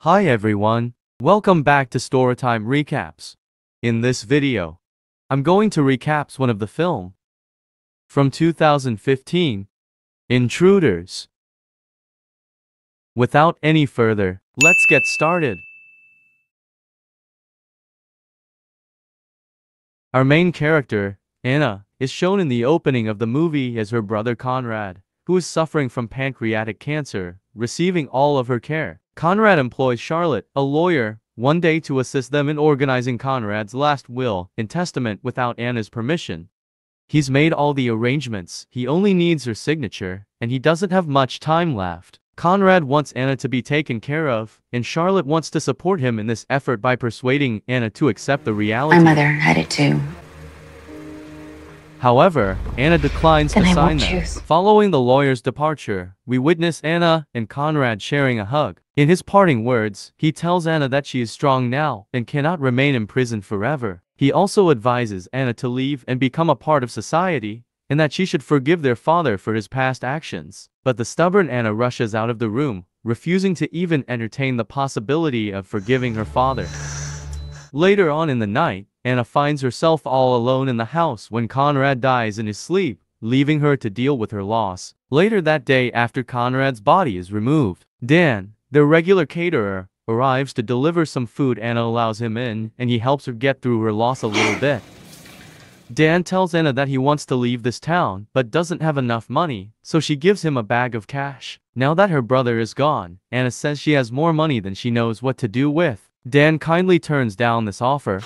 Hi everyone, welcome back to Storytime Recaps. In this video, I'm going to recap one of the film from 2015, Intruders. Without any further, let's get started. Our main character, Anna, is shown in the opening of the movie as her brother Conrad, who is suffering from pancreatic cancer, receiving all of her care. Conrad employs Charlotte, a lawyer, one day to assist them in organizing Conrad's last will and testament without Anna's permission. He's made all the arrangements, he only needs her signature, and he doesn't have much time left. Conrad wants Anna to be taken care of, and Charlotte wants to support him in this effort by persuading Anna to accept the reality. My mother had it too. However, Anna declines to sign them. Following the lawyer's departure, we witness Anna and Conrad sharing a hug. In his parting words, he tells Anna that she is strong now and cannot remain imprisoned forever. He also advises Anna to leave and become a part of society, and that she should forgive their father for his past actions. But the stubborn Anna rushes out of the room, refusing to even entertain the possibility of forgiving her father. Later on in the night, Anna finds herself all alone in the house when Conrad dies in his sleep, leaving her to deal with her loss. Later that day, after Conrad's body is removed, Dan, their regular caterer, arrives to deliver some food. Anna allows him in, and he helps her get through her loss a little bit. Dan tells Anna that he wants to leave this town, but doesn't have enough money, so she gives him a bag of cash. Now that her brother is gone, Anna says she has more money than she knows what to do with. Dan kindly turns down this offer.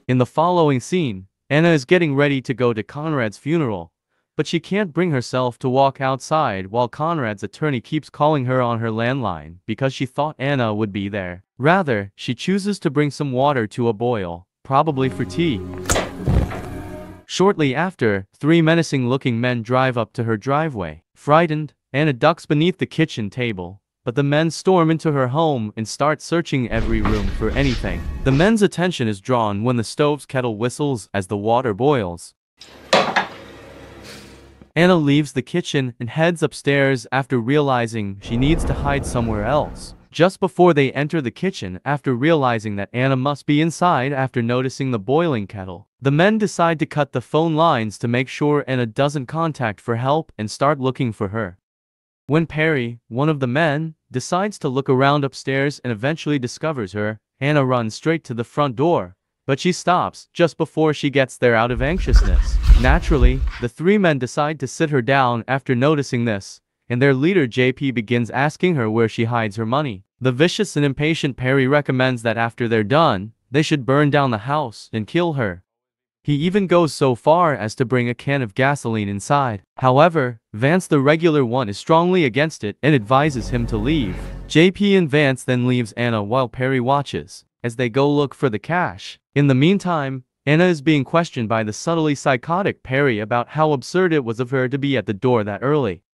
In the following scene, Anna is getting ready to go to Conrad's funeral, but she can't bring herself to walk outside while Conrad's attorney keeps calling her on her landline because she thought Anna would be there. Rather, she chooses to bring some water to a boil, probably for tea. Shortly after, three menacing-looking men drive up to her driveway. Frightened, Anna ducks beneath the kitchen table, but the men storm into her home and start searching every room for anything. The men's attention is drawn when the stove's kettle whistles as the water boils. Anna leaves the kitchen and heads upstairs after realizing she needs to hide somewhere else. Just before they enter the kitchen, after realizing that Anna must be inside after noticing the boiling kettle, the men decide to cut the phone lines to make sure Anna doesn't contact for help and start looking for her. When Perry, one of the men, decides to look around upstairs and eventually discovers her, Anna runs straight to the front door, but she stops just before she gets there out of anxiousness. Naturally, the three men decide to sit her down after noticing this, and their leader JP begins asking her where she hides her money. The vicious and impatient Perry recommends that after they're done, they should burn down the house and kill her. He even goes so far as to bring a can of gasoline inside. However, Vance, the regular one, is strongly against it and advises him to leave. JP and Vance then leaves Anna while Perry watches, as they go look for the cash. In the meantime, Anna is being questioned by the subtly psychotic Perry about how absurd it was of her to be at the door that early.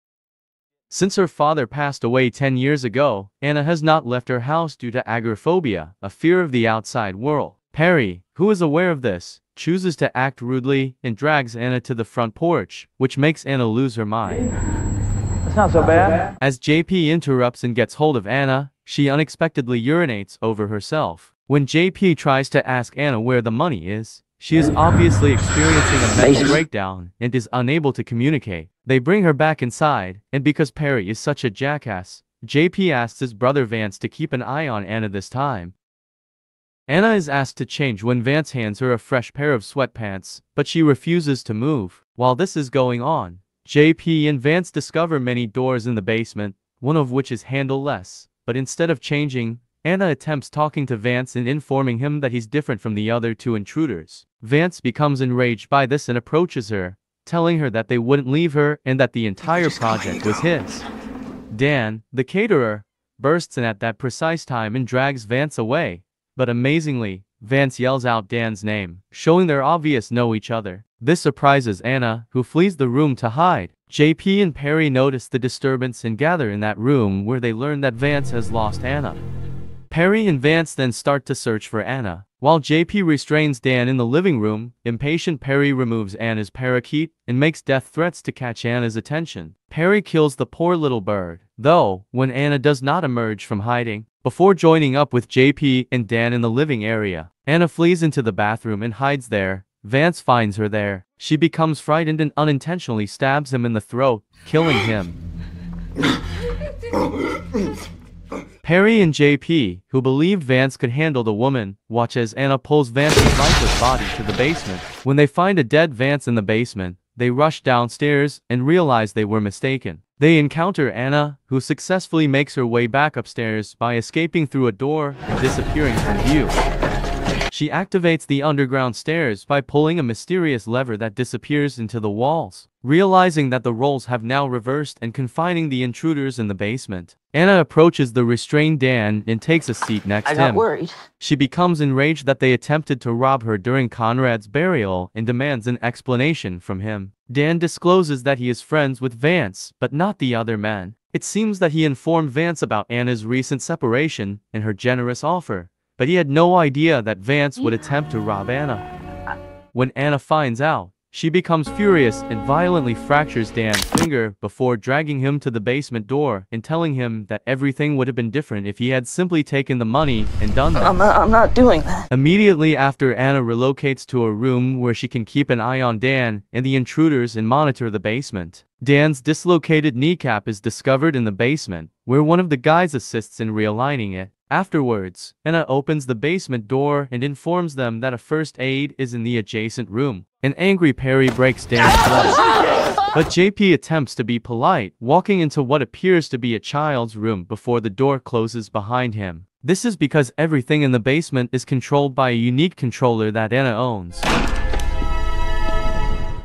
Since her father passed away 10 years ago, Anna has not left her house due to agoraphobia, a fear of the outside world. Perry, who is aware of this, chooses to act rudely and drags Anna to the front porch, which makes Anna lose her mind. That's not so bad. As JP interrupts and gets hold of Anna, she unexpectedly urinates over herself. When JP tries to ask Anna where the money is, she is obviously experiencing a mental breakdown and is unable to communicate. They bring her back inside, and because Perry is such a jackass, JP asks his brother Vance to keep an eye on Anna this time. Anna is asked to change when Vance hands her a fresh pair of sweatpants, but she refuses to move. While this is going on, JP and Vance discover many doors in the basement, one of which is handle-less. But instead of changing, Anna attempts talking to Vance and informing him that he's different from the other two intruders. Vance becomes enraged by this and approaches her, telling her that they wouldn't leave her and that the entire project was his. Dan, the caterer, bursts in at that precise time and drags Vance away. But amazingly, Vance yells out Dan's name, showing they obviously know each other. This surprises Anna, who flees the room to hide. JP and Perry notice the disturbance and gather in that room where they learn that Vance has lost Anna. Perry and Vance then start to search for Anna. While JP restrains Dan in the living room, impatient Perry removes Anna's parakeet and makes death threats to catch Anna's attention. Perry kills the poor little bird, though, when Anna does not emerge from hiding. Before joining up with JP and Dan in the living area, Anna flees into the bathroom and hides there. Vance finds her there. She becomes frightened and unintentionally stabs him in the throat, killing him. Perry and JP, who believed Vance could handle the woman, watch as Anna pulls Vance's lifeless body to the basement. When they find a dead Vance in the basement, they rush downstairs and realize they were mistaken. They encounter Anna, who successfully makes her way back upstairs by escaping through a door and disappearing from view. She activates the underground stairs by pulling a mysterious lever that disappears into the walls. Realizing that the roles have now reversed and confining the intruders in the basement, Anna approaches the restrained Dan and takes a seat next to him. I got worried. She becomes enraged that they attempted to rob her during Conrad's burial and demands an explanation from him. Dan discloses that he is friends with Vance, but not the other man. It seems that he informed Vance about Anna's recent separation and her generous offer, but he had no idea that Vance would attempt to rob Anna. When Anna finds out, she becomes furious and violently fractures Dan's finger before dragging him to the basement door and telling him that everything would have been different if he had simply taken the money and done that. I'm not doing that. Immediately after, Anna relocates to a room where she can keep an eye on Dan and the intruders and monitor the basement. Dan's dislocated kneecap is discovered in the basement, where one of the guys assists in realigning it. Afterwards, Anna opens the basement door and informs them that a first aid is in the adjacent room. An angry Perry breaks Dan's leg, but JP attempts to be polite, walking into what appears to be a child's room before the door closes behind him. This is because everything in the basement is controlled by a unique controller that Anna owns.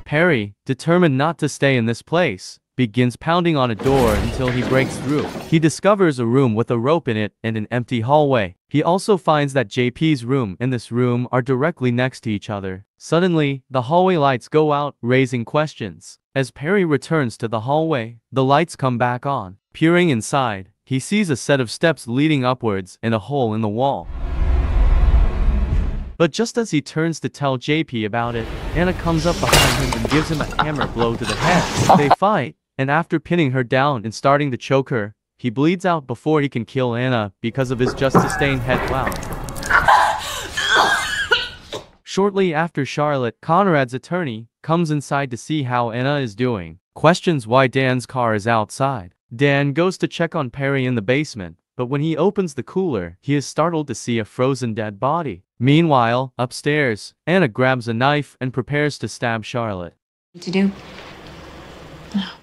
Perry, determined not to stay in this place, begins pounding on a door until he breaks through. He discovers a room with a rope in it and an empty hallway. He also finds that JP's room and this room are directly next to each other. Suddenly, the hallway lights go out, raising questions. As Perry returns to the hallway, the lights come back on. Peering inside, he sees a set of steps leading upwards and a hole in the wall. But just as he turns to tell JP about it, Anna comes up behind him and gives him a hammer blow to the head. They fight, and after pinning her down and starting to choke her, he bleeds out before he can kill Anna because of his just sustained head wound. Shortly after, Charlotte, Conrad's attorney, comes inside to see how Anna is doing. Questions why Dan's car is outside. Dan goes to check on Perry in the basement, but when he opens the cooler, he is startled to see a frozen dead body. Meanwhile, upstairs, Anna grabs a knife and prepares to stab Charlotte. What to do?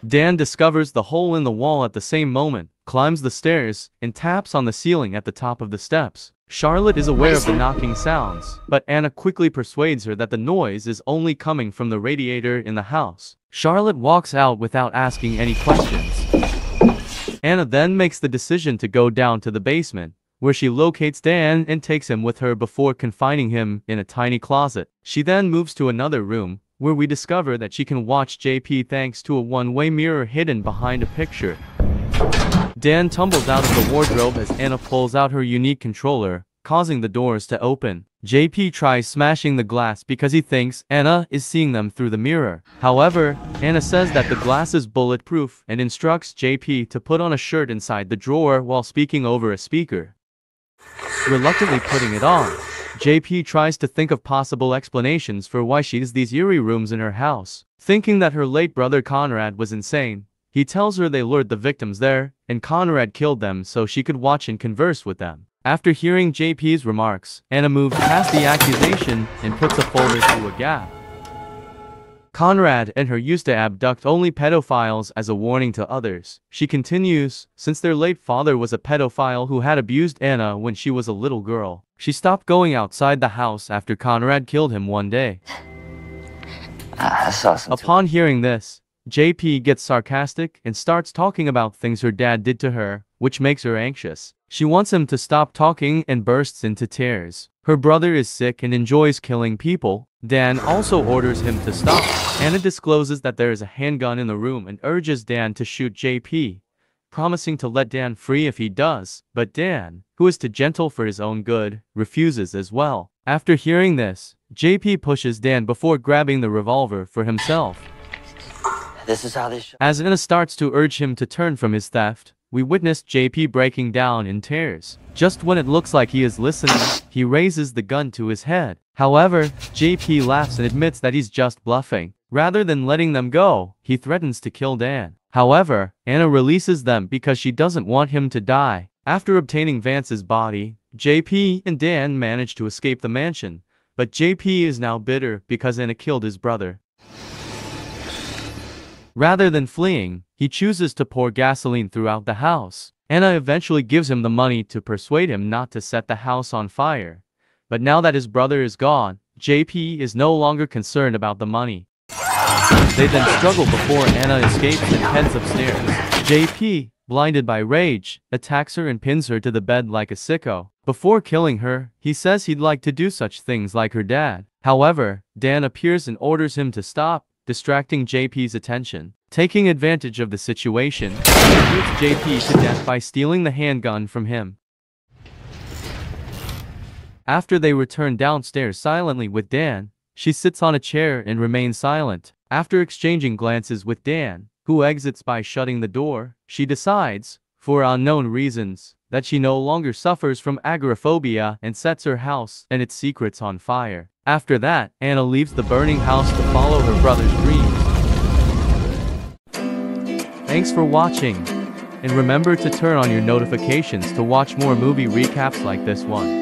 Dan discovers the hole in the wall at the same moment, climbs the stairs, and taps on the ceiling at the top of the steps. Charlotte is aware of the knocking sounds, but Anna quickly persuades her that the noise is only coming from the radiator in the house. Charlotte walks out without asking any questions. Anna then makes the decision to go down to the basement, where she locates Dan and takes him with her before confining him in a tiny closet. She then moves to another room, where we discover that she can watch JP thanks to a one-way mirror hidden behind a picture. Dan tumbles out of the wardrobe as Anna pulls out her unique controller, causing the doors to open. JP tries smashing the glass because he thinks Anna is seeing them through the mirror. However, Anna says that the glass is bulletproof and instructs JP to put on a shirt inside the drawer while speaking over a speaker. Reluctantly putting it on, JP tries to think of possible explanations for why she has these eerie rooms in her house. Thinking that her late brother Conrad was insane, he tells her they lured the victims there, and Conrad killed them so she could watch and converse with them. After hearing JP's remarks, Anna moves past the accusation and puts a folder through a gap. Conrad and her used to abduct only pedophiles as a warning to others. She continues, since their late father was a pedophile who had abused Anna when she was a little girl. She stopped going outside the house after Conrad killed him one day. Upon hearing this, JP gets sarcastic and starts talking about things her dad did to her, which makes her anxious. She wants him to stop talking and bursts into tears. Her brother is sick and enjoys killing people. Dan also orders him to stop. Anna discloses that there is a handgun in the room and urges Dan to shoot JP, promising to let Dan free if he does, but Dan, who is too gentle for his own good, refuses as well. After hearing this, JP pushes Dan before grabbing the revolver for himself. This is how they show. As Anna starts to urge him to turn from his theft, we witness JP breaking down in tears. Just when it looks like he is listening, he raises the gun to his head. However, JP laughs and admits that he's just bluffing. Rather than letting them go, he threatens to kill Dan. However, Anna releases them because she doesn't want him to die. After obtaining Vance's body, JP and Dan manage to escape the mansion, but JP is now bitter because Anna killed his brother. Rather than fleeing, he chooses to pour gasoline throughout the house. Anna eventually gives him the money to persuade him not to set the house on fire. But now that his brother is gone, JP is no longer concerned about the money. They then struggle before Anna escapes and heads upstairs. JP, blinded by rage, attacks her and pins her to the bed like a sicko. Before killing her, he says he'd like to do such things like her dad. However, Dan appears and orders him to stop, distracting JP's attention. Taking advantage of the situation, he shoots JP to death by stealing the handgun from him. After they return downstairs silently with Dan, she sits on a chair and remains silent. After exchanging glances with Dan, who exits by shutting the door, she decides, for unknown reasons, that she no longer suffers from agoraphobia and sets her house and its secrets on fire. After that, Anna leaves the burning house to follow her brother's dreams. Thanks for watching, and remember to turn on your notifications to watch more movie recaps like this one.